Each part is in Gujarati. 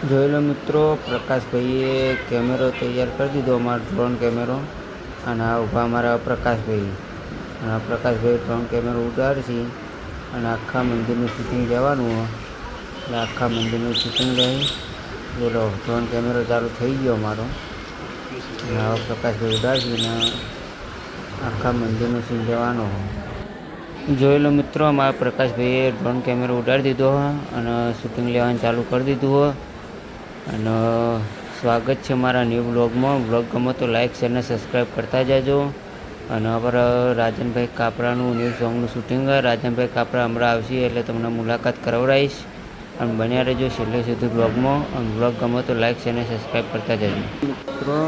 જોઈ લો મિત્રો, પ્રકાશભાઈએ કેમેરો તૈયાર કરી દીધો, અમારો ડ્રોન કેમેરો. અને આ ઊભા અમારા પ્રકાશભાઈ. અને આ પ્રકાશભાઈ ડ્રોન કેમેરો ઉતારશે અને આખા મંદિરનું શૂટિંગ લેવાનું હોય. એટલે આખા મંદિરનું શૂટિંગ લઈ બોલો, ડ્રોન કેમેરો ચાલુ થઈ ગયો અમારો. અને આવો પ્રકાશભાઈ ઉડાડશે ને આખા મંદિરનું સીન લેવાનો હોય. જોઈ લો મિત્રો, અમારા પ્રકાશભાઈએ ડ્રોન કેમેરો ઉડાડી દીધો હોય અને શૂટિંગ લેવાનું ચાલુ કરી દીધું હોય. અને સ્વાગત છે મારા ન્યૂ બ્લોગમાં. બ્લોગ ગમો તો લાઇક શેર અને સબસ્ક્રાઈબ કરતા જજો. અને અમારા રાજનભાઈ કાપરાનું ન્યૂ સોંગનું શૂટિંગ. રાજનભાઈ કાપરા હમણાં આવશે એટલે તમને મુલાકાત કરાવડાવીશ. અને બન્યા રહેજો છેલ્લે સુધી બ્લોગમાં. અને બ્લોગ ગમો તો લાઇક શેર અને સબસ્ક્રાઈબ કરતા જજો. મિત્રો,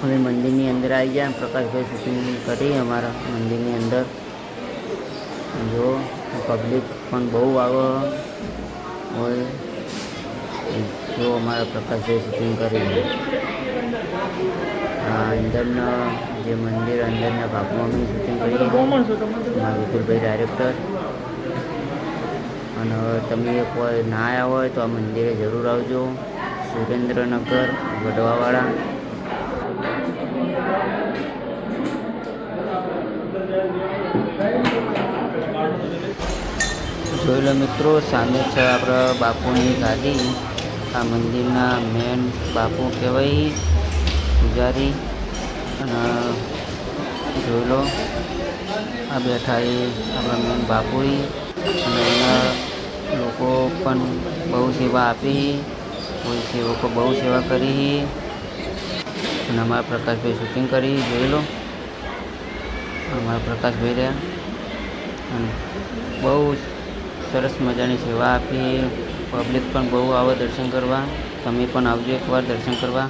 અમે મંદિરની અંદર આવી ગયા. પ્રકાશભાઈ શૂટિંગ કરી અમારા મંદિરની અંદર. જો પબ્લિક પણ બહુ આવે હોય. જો અમારા પ્રકાશભાઈ શૂટિંગ કરી અંદરના જે મંદિર અંદરના ભાગમાં અમે શૂટિંગ કરી અમારા વિપુલભાઈ ડાયરેક્ટર. અને તમે કોઈ ના આવ્યા હોય તો આ મંદિરે જરૂર આવજો. સુરેન્દ્રનગર વડવાવાળા. જોઈ લો મિત્રો, સામે છે આપણા બાપુની ગાદી. આ મંદિરના મેન બાપુ કહેવાય, પૂજારી. અને જોઈ લો, આ બેઠા એ આપણા મેન બાપુ. અને એના લોકો પણ બહુ સેવા આપી. કોઈ સેવકો બહુ સેવા કરી. અને અમારા પ્રકાશભાઈ શૂટિંગ કરી. જોઈ લો, અમારા પ્રકાશભાઈ રહ્યા. અને બહુ સરસ મજાની સેવા આપી. પબ્લિક પણ બહુ આવે દર્શન કરવા. તમે પણ આવજો એકવાર દર્શન કરવા.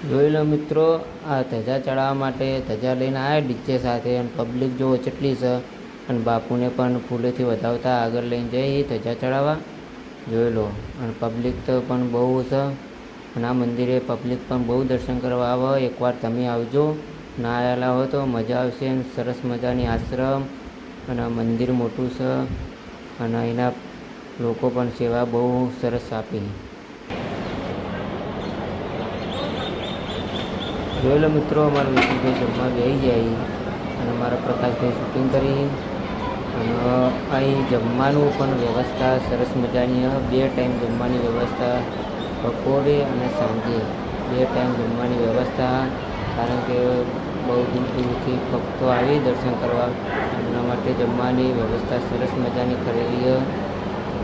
જોઈ લો મિત્રો, આ ધજા ચડાવવા માટે ધજા લઈને આવ્યા ડીજે સાથે. અને પબ્લિક જો કેટલી છે. અને બાપુને પણ ફૂલેથી વધાવતા આગળ લઈને જઈ ધજા ચડાવવા. જોઈ લો, અને પબ્લિક તો પણ બહુ છે. અને આ મંદિરે પબ્લિક પણ બહુ દર્શન કરવા આવે. એકવાર તમે આવજો. ના આવેલા હોય તો મજા આવશે. સરસ મજાની આશ્રમ અને મંદિર મોટું છે. અને એના લોકો પણ સેવા બહુ સરસ આપી. જોઈ લો મિત્રો, અમારા વિપુલભાઈ જમવા બેસી જાય. અને અમારા પ્રકાશભાઈ શૂટિંગ કરી. અને અહીં જમવાનું પણ વ્યવસ્થા સરસ મજાની. 2 ટાઈમ જમવાની વ્યવસ્થા, બપોરે અને સાંજે 2 ટાઈમ જમવાની વ્યવસ્થા. કારણ કે બહુ દૂર દૂરથી ભક્તો આવી દર્શન કરવા. એમના માટે જમવાની વ્યવસ્થા સરસ મજાની કરેલી.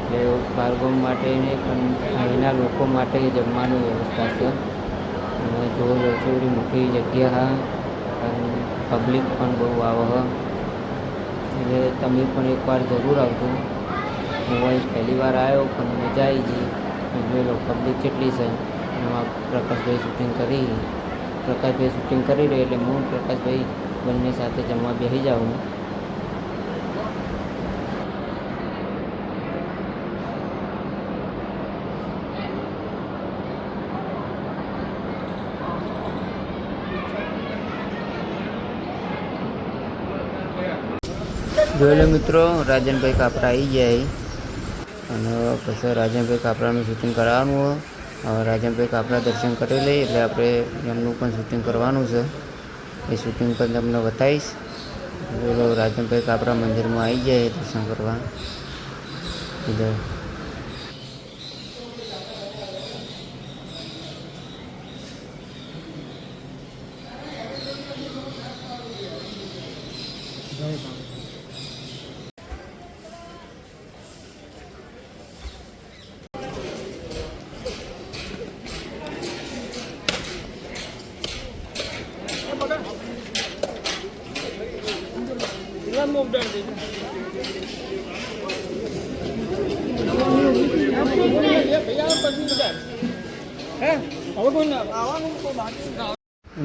એટલે બાળકો માટે ને પણ અહીંના લોકો માટે જમવાની વ્યવસ્થા છે. અને જો રસોડી મોટી જગ્યા અને પબ્લિક પણ બહુ આવે. એટલે તમે પણ એકવાર જરૂર આવજો. હું અહીં પહેલી વાર આવ્યો પણ મજા આવી ગઈ. જોઈ લો પબ્લિક કેટલી છે. એમાં પ્રકાશભાઈ શૂટિંગ કરી. પ્રકાશભાઈ શૂટિંગ કરી રહે એટલે હું પ્રકાશભાઈ બંને સાથે જમવા બેસી જાઉં. જોઈ લો મિત્રો, રાજનભાઈ કાપરા આવી જાય. અને પછી રાજનભાઈ કાપરાનું શૂટિંગ કરાવવાનું હોય. હવે રાજનભાઈ કાપરા દર્શન કરી લઈએ એટલે આપણે એમનું પણ શૂટિંગ કરવાનું છે. એ શૂટિંગ પણ તમને બતાવીશ. જોઈ લો, રાજનભાઈ કાપરા મંદિરમાં આવી જાય દર્શન કરવા. એટલે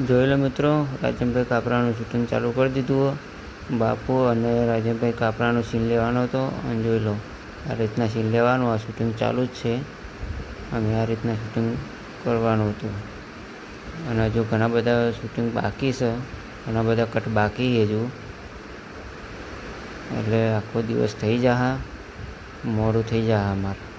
જોઈ લો મિત્રો, રાજનભાઈ કાપરાનું શૂટિંગ ચાલુ કરી દીધું. બાપુ અને રાજનભાઈ કાપરાનો સીન લેવાનો હતો. અને જોઈ લો આ રીતના સીન લેવાનું. આ શૂટિંગ ચાલુ જ છે. અમે આ રીતના શૂટિંગ કરવાનું હતું. અને હજુ ઘણા બધા શૂટિંગ બાકી છે, ઘણા બધા કટ બાકી હજુ. એટલે આખો દિવસ થઈ જશે, મોડું થઈ જશે અમારે.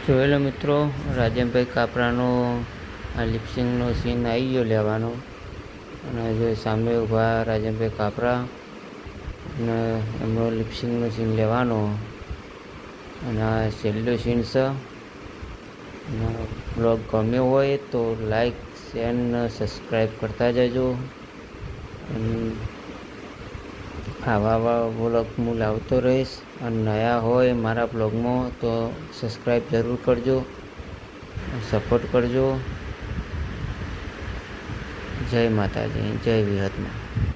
જોઈ લો મિત્રો, રાજનભાઈ કાપરાનો આ લિપસિંગનો સીન આવી ગયો લેવાનો. અને જો સામે ઊભા રાજનભાઈ કાપરા અને એમનો લિપસિંગનો સીન લેવાનો. અને આ છેલ્લો સીન છે. બ્લોગ ગમ્યો હોય તો લાઈક, શેર અને સબસ્ક્રાઈબ કરતા જજો. અને આવા બ્લોગ હું લાવતો રહીશ. અને નયા હોય મારા બ્લોગમાં તો સબસ્ક્રાઈબ જરૂર કરજો, સપોર્ટ કરજો. જય માતાજી, જય વિહતમાં.